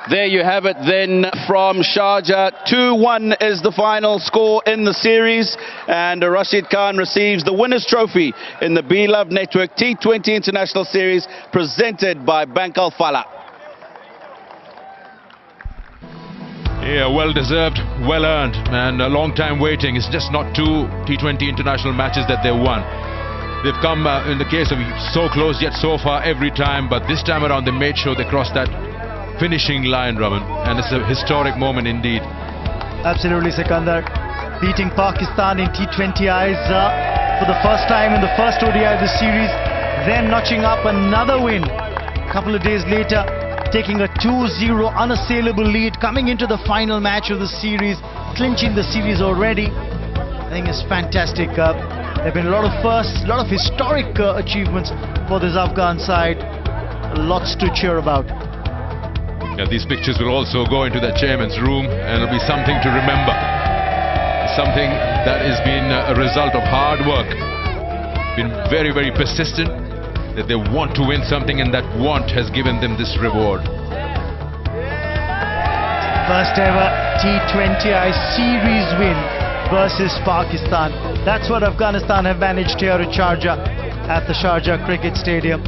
There you have it then from Sharjah. 2-1 is the final score in the series, and Rashid Khan receives the winner's trophy in the Beloved Network T20 International Series presented by Bank Al Fala. Yeah, well deserved, well earned, and a long time waiting. It's just not two T20 international matches that they won. They've come, in the case of so close yet so far every time, but this time around they made sure they crossed that finishing line, Raman, and it's a historic moment indeed. Absolutely, Sikandar. Beating Pakistan in T20Is for the first time in the first ODI of the series, then notching up another win a couple of days later, taking a 2-0 unassailable lead, coming into the final match of the series, clinching the series already. I think it's fantastic. There have been a lot of firsts, a lot of historic achievements for this Afghan side. Lots to cheer about. Yeah, these pictures will also go into the chairman's room, and it'll be something to remember. Something that has been a result of hard work. Been very, very persistent, that they want to win something, and that want has given them this reward. First ever T20I series win versus Pakistan. That's what Afghanistan have managed here at Sharjah, at the Sharjah Cricket Stadium.